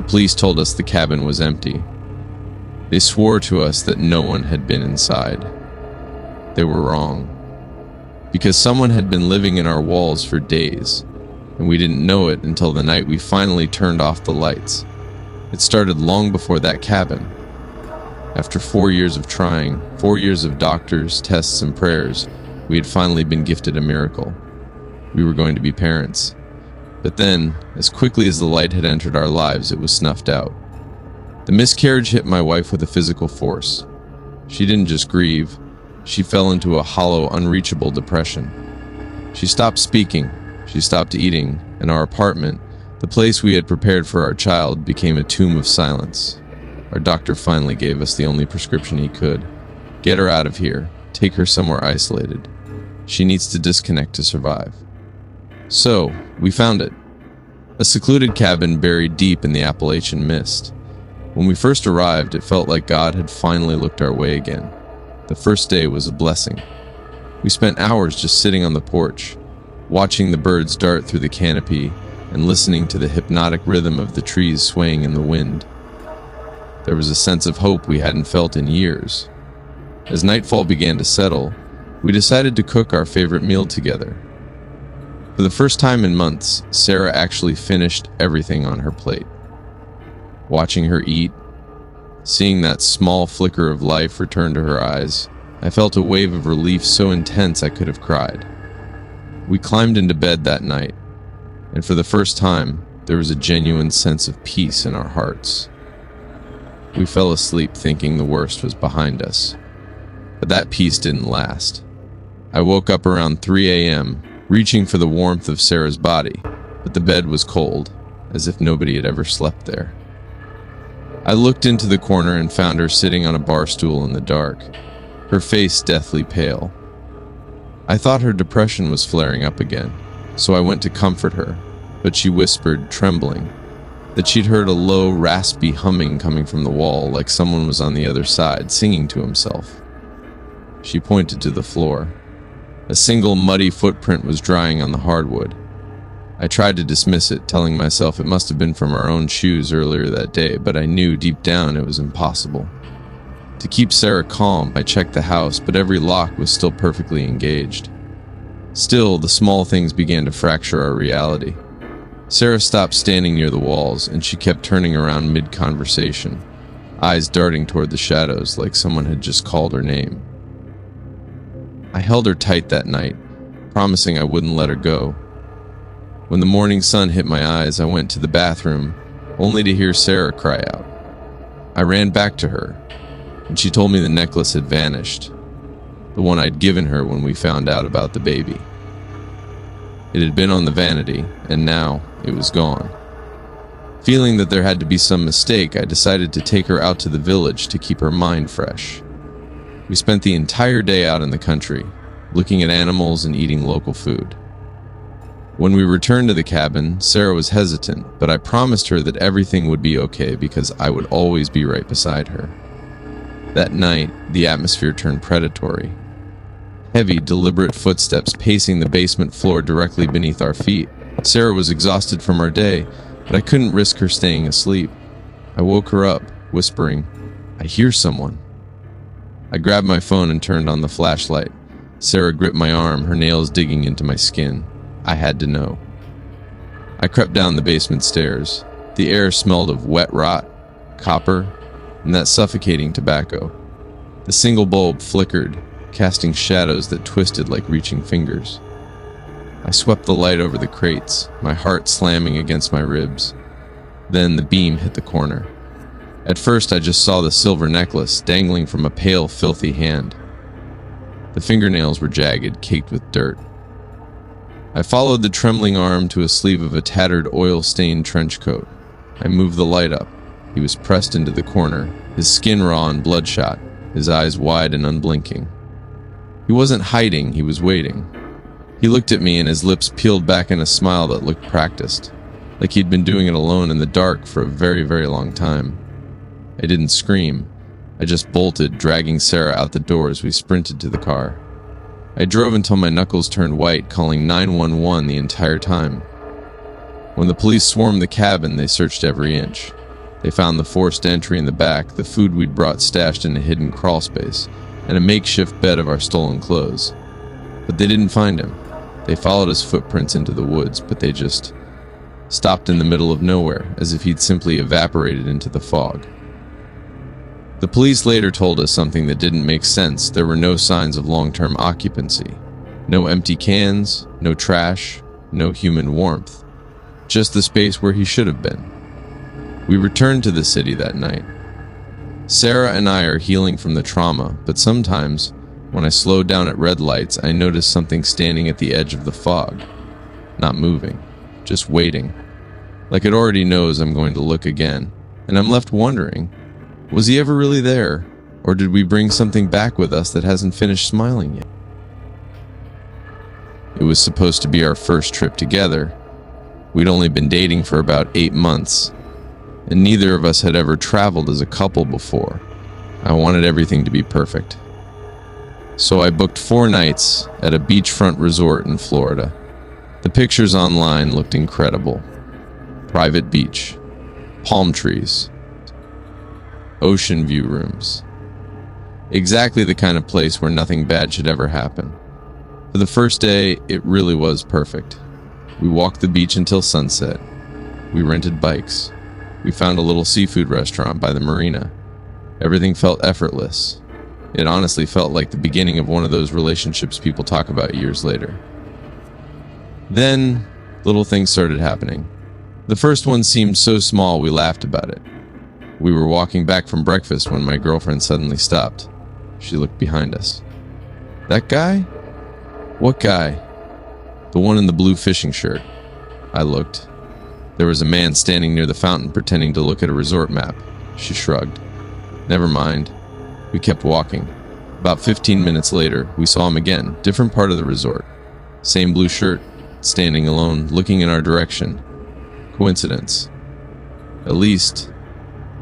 police told us the cabin was empty. They swore to us that no one had been inside. They were wrong, because someone had been living in our walls for days, and we didn't know it until the night we finally turned off the lights. It started long before that cabin. After 4 years of trying, 4 years of doctors, tests, and prayers, we had finally been gifted a miracle. We were going to be parents. But then, as quickly as the light had entered our lives, it was snuffed out. The miscarriage hit my wife with a physical force. She didn't just grieve, she fell into a hollow, unreachable depression. She stopped speaking, she stopped eating, and our apartment, the place we had prepared for our child, became a tomb of silence. Our doctor finally gave us the only prescription he could. Get her out of here. Take her somewhere isolated. She needs to disconnect to survive. So, we found it. A secluded cabin buried deep in the Appalachian mist. When we first arrived, it felt like God had finally looked our way again. The first day was a blessing. We spent hours just sitting on the porch, watching the birds dart through the canopy and listening to the hypnotic rhythm of the trees swaying in the wind. There was a sense of hope we hadn't felt in years. As nightfall began to settle, we decided to cook our favorite meal together. For the first time in months, Sarah actually finished everything on her plate. Watching her eat, seeing that small flicker of life return to her eyes, I felt a wave of relief so intense I could have cried. We climbed into bed that night, and for the first time, there was a genuine sense of peace in our hearts. We fell asleep thinking the worst was behind us, but that peace didn't last. I woke up around 3 a.m., reaching for the warmth of Sarah's body, but the bed was cold, as if nobody had ever slept there. I looked into the corner and found her sitting on a bar stool in the dark, her face deathly pale. I thought her depression was flaring up again, so I went to comfort her, but she whispered, trembling, that she'd heard a low, raspy humming coming from the wall, like someone was on the other side, singing to himself. She pointed to the floor. A single muddy footprint was drying on the hardwood. I tried to dismiss it, telling myself it must have been from our own shoes earlier that day, but I knew deep down it was impossible. To keep Sarah calm, I checked the house, but every lock was still perfectly engaged. Still, the small things began to fracture our reality. Sarah stopped standing near the walls, and she kept turning around mid-conversation, eyes darting toward the shadows like someone had just called her name. I held her tight that night, promising I wouldn't let her go. When the morning sun hit my eyes, I went to the bathroom, only to hear Sarah cry out. I ran back to her, and she told me the necklace had vanished, the one I'd given her when we found out about the baby. It had been on the vanity, and now it was gone. Feeling that there had to be some mistake, I decided to take her out to the village to keep her mind fresh. We spent the entire day out in the country, looking at animals and eating local food. When we returned to the cabin, Sarah was hesitant, but I promised her that everything would be okay because I would always be right beside her. That night, the atmosphere turned predatory. Heavy, deliberate footsteps pacing the basement floor directly beneath our feet. Sarah was exhausted from our day, but I couldn't risk her staying asleep. I woke her up, whispering, "I hear someone." I grabbed my phone and turned on the flashlight. Sarah gripped my arm, her nails digging into my skin. I had to know. I crept down the basement stairs. The air smelled of wet rot, copper, and that suffocating tobacco. The single bulb flickered, casting shadows that twisted like reaching fingers. I swept the light over the crates, my heart slamming against my ribs. Then the beam hit the corner. At first I just saw the silver necklace dangling from a pale, filthy hand. The fingernails were jagged, caked with dirt. I followed the trembling arm to a sleeve of a tattered, oil-stained trench coat. I moved the light up. He was pressed into the corner, his skin raw and bloodshot, his eyes wide and unblinking. He wasn't hiding, he was waiting. He looked at me and his lips peeled back in a smile that looked practiced, like he'd been doing it alone in the dark for a very, very long time. I didn't scream. I just bolted, dragging Sarah out the door as we sprinted to the car. I drove until my knuckles turned white, calling 911 the entire time. When the police swarmed the cabin, they searched every inch. They found the forced entry in the back, the food we'd brought stashed in a hidden crawl space, and a makeshift bed of our stolen clothes. But they didn't find him. They followed his footprints into the woods, but they just stopped in the middle of nowhere, as if he'd simply evaporated into the fog. The police later told us something that didn't make sense. There were no signs of long-term occupancy. No empty cans, no trash, no human warmth. Just the space where he should have been. We returned to the city that night. Sarah and I are healing from the trauma, but sometimes, when I slowed down at red lights, I noticed something standing at the edge of the fog. Not moving, just waiting. Like it already knows I'm going to look again. And I'm left wondering, was he ever really there? Or did we bring something back with us that hasn't finished smiling yet? It was supposed to be our first trip together. We'd only been dating for about 8 months, and neither of us had ever traveled as a couple before. I wanted everything to be perfect. So I booked 4 nights at a beachfront resort in Florida. The pictures online looked incredible. Private beach, palm trees, ocean view rooms. Exactly the kind of place where nothing bad should ever happen. For the first day, it really was perfect. We walked the beach until sunset. We rented bikes. We found a little seafood restaurant by the marina. Everything felt effortless. It honestly felt like the beginning of one of those relationships people talk about years later. Then, little things started happening. The first one seemed so small we laughed about it. We were walking back from breakfast when my girlfriend suddenly stopped. She looked behind us. "That guy? What guy?" "The one in the blue fishing shirt." I looked. There was a man standing near the fountain pretending to look at a resort map. She shrugged. "Never mind." We kept walking. About 15 minutes later, we saw him again, different part of the resort. Same blue shirt, standing alone, looking in our direction. Coincidence. At least,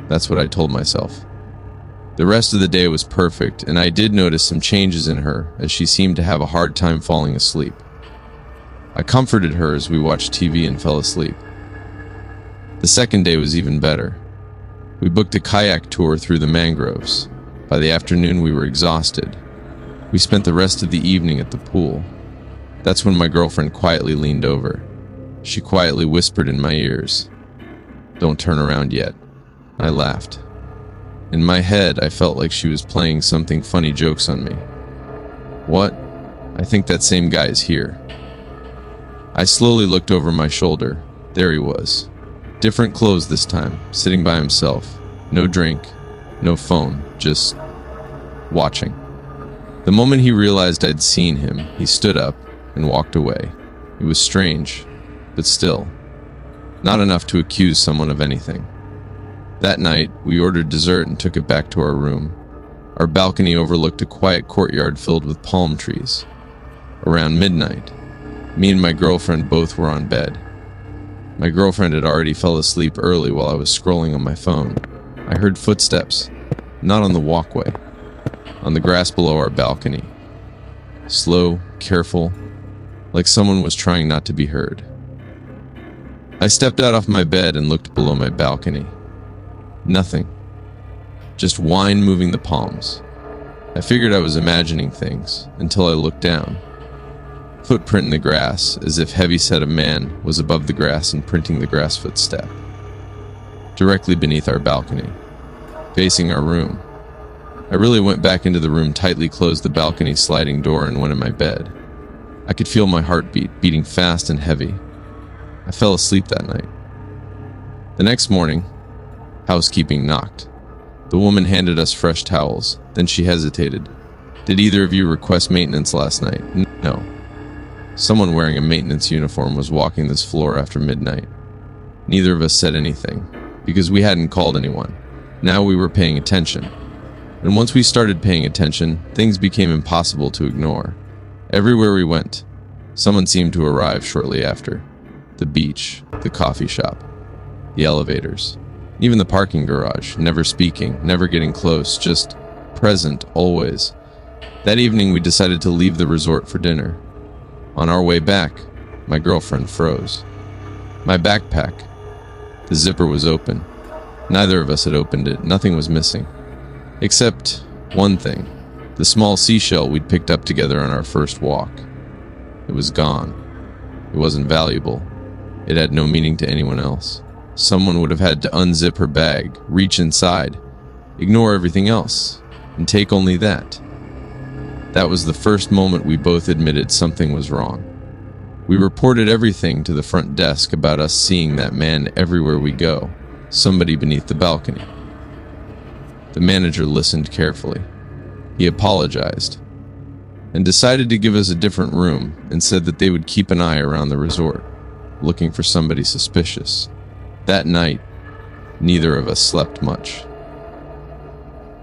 that's what I told myself. The rest of the day was perfect, and I did notice some changes in her, as she seemed to have a hard time falling asleep. I comforted her as we watched TV and fell asleep. The second day was even better. We booked a kayak tour through the mangroves. By the afternoon, we were exhausted. We spent the rest of the evening at the pool. That's when my girlfriend quietly leaned over. She quietly whispered in my ears, "Don't turn around yet." I laughed. In my head, I felt like she was playing something funny jokes on me. "What? I think that same guy is here." I slowly looked over my shoulder. There he was. Different clothes this time, sitting by himself. No drink, no phone, just watching. The moment he realized I'd seen him, he stood up and walked away. It was strange, but still, not enough to accuse someone of anything. That night, we ordered dessert and took it back to our room. Our balcony overlooked a quiet courtyard filled with palm trees. Around midnight, me and my girlfriend both were on bed. My girlfriend had already fell asleep early while I was scrolling on my phone. I heard footsteps, not on the walkway, on the grass below our balcony. Slow, careful, like someone was trying not to be heard. I stepped out of my bed and looked below my balcony. Nothing. Just wine moving the palms. I figured I was imagining things until I looked down. Footprint in the grass, as if heavy-set a man was above the grass and printing the grass footstep. Directly beneath our balcony, facing our room. I really went back into the room, tightly closed the balcony sliding door, and went in my bed. I could feel my heartbeat beating fast and heavy. I fell asleep that night. The next morning, housekeeping knocked. The woman handed us fresh towels. Then she hesitated. "Did either of you request maintenance last night?" "No." Someone wearing a maintenance uniform was walking this floor after midnight. Neither of us said anything, because we hadn't called anyone. Now we were paying attention. And once we started paying attention, things became impossible to ignore. Everywhere we went, someone seemed to arrive shortly after. The beach, the coffee shop, the elevators, even the parking garage, never speaking, never getting close, just present always. That evening we decided to leave the resort for dinner. On our way back, my girlfriend froze. My backpack, the zipper was open. Neither of us had opened it. Nothing was missing. Except one thing. The small seashell we'd picked up together on our first walk. It was gone. It wasn't valuable. It had no meaning to anyone else. Someone would have had to unzip her bag, reach inside, ignore everything else, and take only that. That was the first moment we both admitted something was wrong. We reported everything to the front desk about us seeing that man everywhere we go, somebody beneath the balcony. The manager listened carefully. He apologized and decided to give us a different room and said that they would keep an eye around the resort, looking for somebody suspicious. That night, neither of us slept much.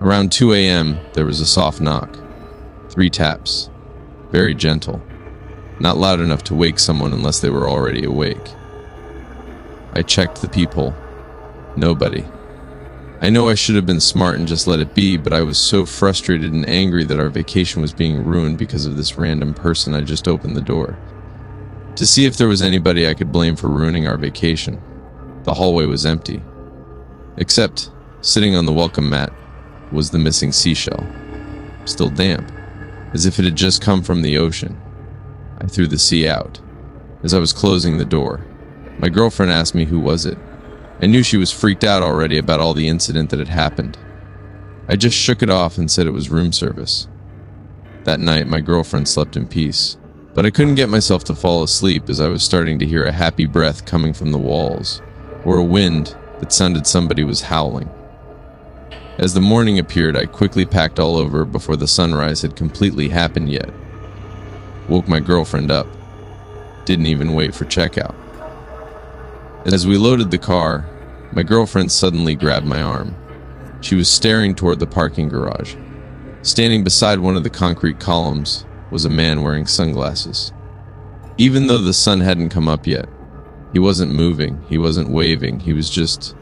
Around 2 a.m., there was a soft knock. 3 taps. Very gentle. Not loud enough to wake someone unless they were already awake. I checked the peephole. Nobody. I know I should have been smart and just let it be, but I was so frustrated and angry that our vacation was being ruined because of this random person. I just opened the door to see if there was anybody I could blame for ruining our vacation. The hallway was empty. Except, sitting on the welcome mat, was the missing seashell. Still damp, as if it had just come from the ocean. I threw the sea out. As I was closing the door, my girlfriend asked me who was it. I knew she was freaked out already about all the incident that had happened. I just shook it off and said it was room service. That night, my girlfriend slept in peace, but I couldn't get myself to fall asleep as I was starting to hear a happy breath coming from the walls, or a wind that sounded somebody was howling. As the morning appeared, I quickly packed all over before the sunrise had completely happened yet. Woke my girlfriend up. Didn't even wait for checkout. As we loaded the car, my girlfriend suddenly grabbed my arm. She was staring toward the parking garage. Standing beside one of the concrete columns was a man wearing sunglasses. Even though the sun hadn't come up yet, he wasn't moving, he wasn't waving, he was just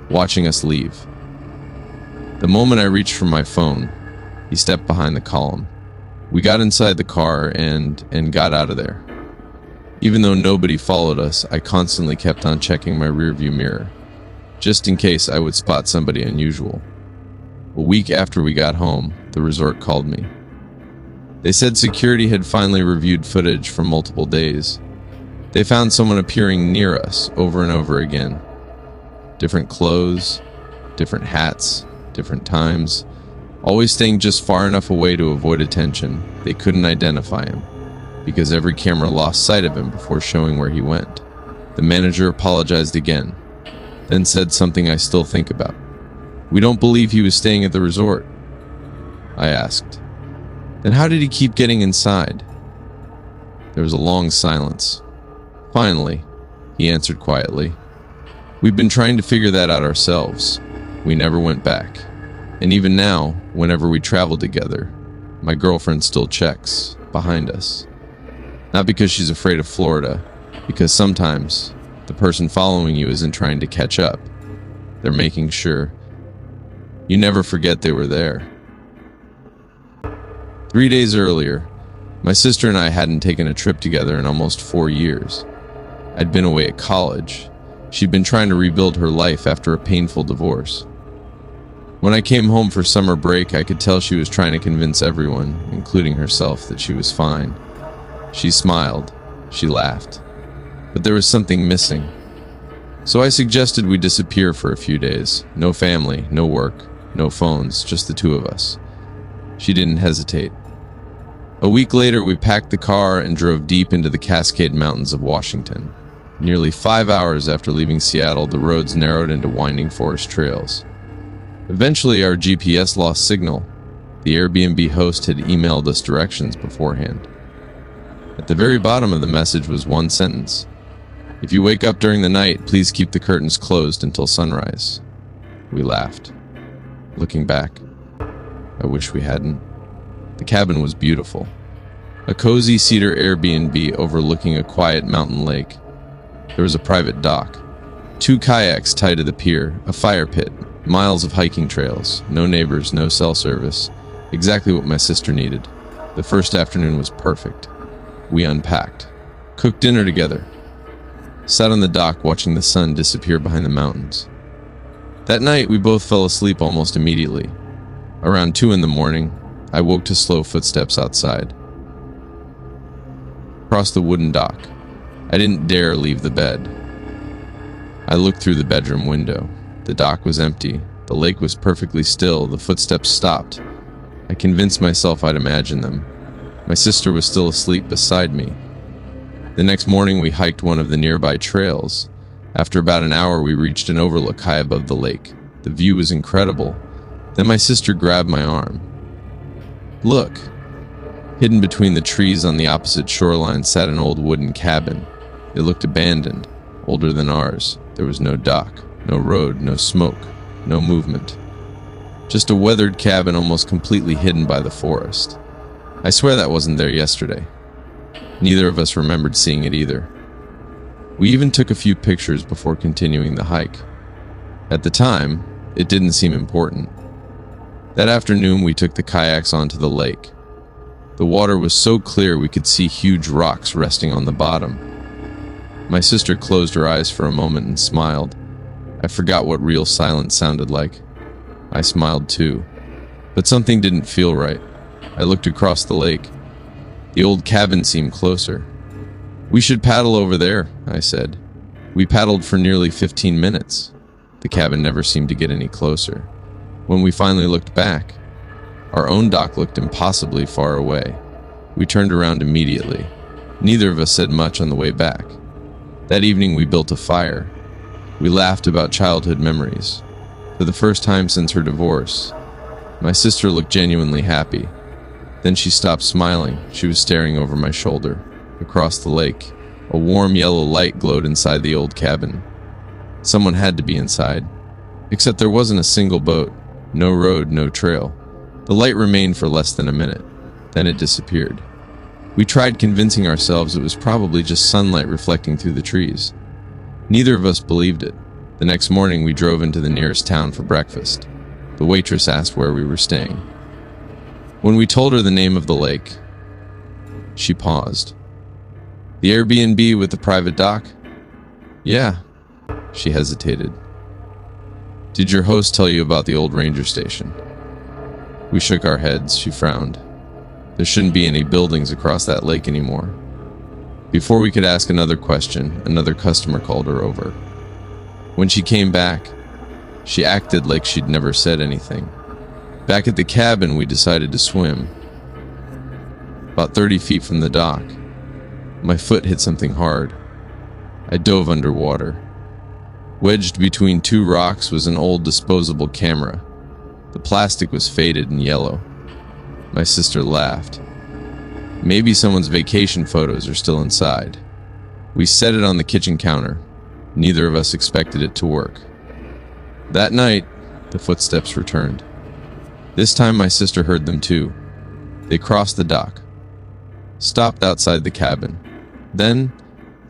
watching us leave. The moment I reached for my phone, he stepped behind the column. We got inside the car and got out of there. Even though nobody followed us, I constantly kept on checking my rearview mirror, just in case I would spot somebody unusual. A week after we got home, the resort called me. They said security had finally reviewed footage from multiple days. They found someone appearing near us over and over again. Different clothes, different hats, different times, always staying just far enough away to avoid attention. They couldn't identify him, because every camera lost sight of him before showing where he went. The manager apologized again, then said something I still think about. "We don't believe he was staying at the resort." I asked, "Then how did he keep getting inside?" There was a long silence. Finally, he answered quietly, "We've been trying to figure that out ourselves. We never went back. And even now, whenever we travel together, my girlfriend still checks behind us. Not because she's afraid of Florida, because sometimes the person following you isn't trying to catch up. They're making sure you never forget they were there." 3 days earlier, my sister and I hadn't taken a trip together in almost 4 years. I'd been away at college. She'd been trying to rebuild her life after a painful divorce. When I came home for summer break, I could tell she was trying to convince everyone, including herself, that she was fine. She smiled. She laughed. But there was something missing. So I suggested we disappear for a few days. No family, no work, no phones, just the two of us. She didn't hesitate. A week later, we packed the car and drove deep into the Cascade Mountains of Washington. Nearly 5 hours after leaving Seattle, the roads narrowed into winding forest trails. Eventually, our GPS lost signal. The Airbnb host had emailed us directions beforehand. At the very bottom of the message was one sentence: "If you wake up during the night, please keep the curtains closed until sunrise." We laughed. Looking back, I wish we hadn't. The cabin was beautiful. A cozy cedar Airbnb overlooking a quiet mountain lake. There was a private dock, 2 kayaks tied to the pier, a fire pit, miles of hiking trails, no neighbors, no cell service. Exactly what my sister needed. The first afternoon was perfect. We unpacked, cooked dinner together, sat on the dock watching the sun disappear behind the mountains. That night, we both fell asleep almost immediately. Around 2 in the morning, I woke to slow footsteps outside. Across the wooden dock, I didn't dare leave the bed. I looked through the bedroom window. The dock was empty. The lake was perfectly still. The footsteps stopped. I convinced myself I'd imagined them. My sister was still asleep beside me. The next morning, we hiked one of the nearby trails. After about an hour, we reached an overlook high above the lake. The view was incredible. Then my sister grabbed my arm. Look! Hidden between the trees on the opposite shoreline sat an old wooden cabin. It looked abandoned, older than ours. There was no dock, no road, no smoke, no movement. Just a weathered cabin almost completely hidden by the forest. I swear that wasn't there yesterday. Neither of us remembered seeing it either. We even took a few pictures before continuing the hike. At the time, it didn't seem important. That afternoon, we took the kayaks onto the lake. The water was so clear we could see huge rocks resting on the bottom. My sister closed her eyes for a moment and smiled. I forgot what real silence sounded like. I smiled too, but something didn't feel right. I looked across the lake. The old cabin seemed closer. "We should paddle over there," I said. We paddled for nearly 15 minutes. The cabin never seemed to get any closer. When we finally looked back, our own dock looked impossibly far away. We turned around immediately. Neither of us said much on the way back. That evening we built a fire. We laughed about childhood memories. For the first time since her divorce, my sister looked genuinely happy. Then she stopped smiling. She was staring over my shoulder. Across the lake, a warm yellow light glowed inside the old cabin. Someone had to be inside. Except there wasn't a single boat. No road, no trail. The light remained for less than a minute. Then it disappeared. We tried convincing ourselves it was probably just sunlight reflecting through the trees. Neither of us believed it. The next morning, we drove into the nearest town for breakfast. The waitress asked where we were staying. When we told her the name of the lake, she paused. "The Airbnb with the private dock?" "Yeah." She hesitated. "Did your host tell you about the old ranger station?" We shook our heads. She frowned. There shouldn't be any buildings across that lake anymore. Before we could ask another question, another customer called her over. When she came back, she acted like she'd never said anything. Back at the cabin, we decided to swim. About 30 feet from the dock, my foot hit something hard. I dove underwater. Wedged between two rocks was an old disposable camera. The plastic was faded and yellow. My sister laughed. Maybe someone's vacation photos are still inside. We set it on the kitchen counter. Neither of us expected it to work. That night, the footsteps returned. This time my sister heard them too. They crossed the dock, stopped outside the cabin. Then,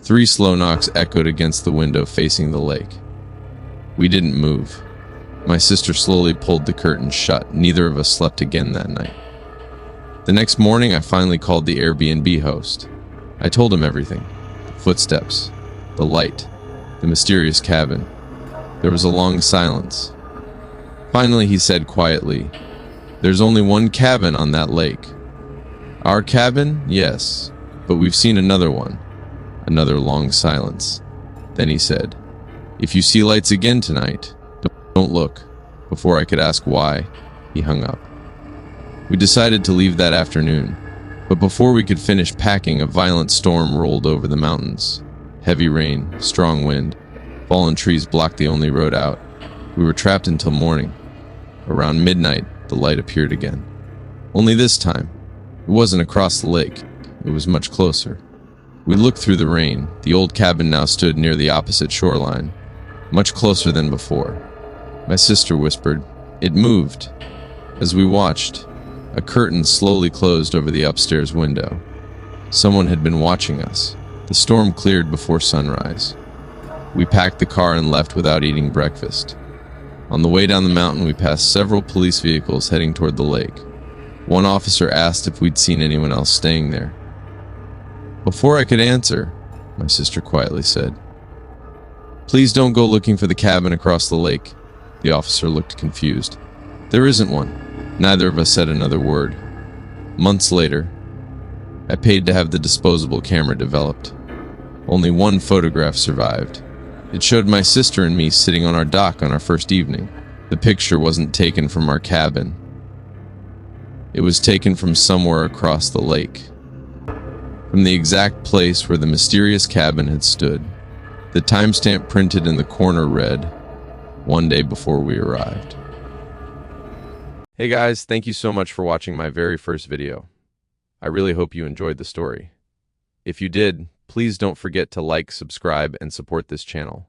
3 slow knocks echoed against the window facing the lake. We didn't move. My sister slowly pulled the curtains shut. Neither of us slept again that night. The next morning, I finally called the Airbnb host. I told him everything. The footsteps, the light, the mysterious cabin. There was a long silence. Finally, he said quietly, "There's only one cabin on that lake." "Our cabin? Yes, but we've seen another one." Another long silence. Then he said, "If you see lights again tonight, don't look." Before I could ask why, he hung up. We decided to leave that afternoon, but before we could finish packing, a violent storm rolled over the mountains. Heavy rain, strong wind, fallen trees blocked the only road out. We were trapped until morning. Around midnight, the light appeared again. Only this time, it wasn't across the lake. It was much closer. We looked through the rain. The old cabin now stood near the opposite shoreline, much closer than before. My sister whispered, "It moved." As we watched, a curtain slowly closed over the upstairs window. Someone had been watching us. The storm cleared before sunrise. We packed the car and left without eating breakfast. On the way down the mountain, we passed several police vehicles heading toward the lake. One officer asked if we'd seen anyone else staying there. Before I could answer, my sister quietly said, "Please don't go looking for the cabin across the lake. The officer looked confused. There isn't one. Neither of us said another word. Months later, I paid to have the disposable camera developed. Only one photograph survived. It showed my sister and me sitting on our dock on our first evening. The picture wasn't taken from our cabin. It was taken from somewhere across the lake. From the exact place where the mysterious cabin had stood. The timestamp printed in the corner read, "One day before we arrived." Hey guys, thank you so much for watching my very first video. I really hope you enjoyed the story. If you did, please don't forget to like, subscribe, and support this channel.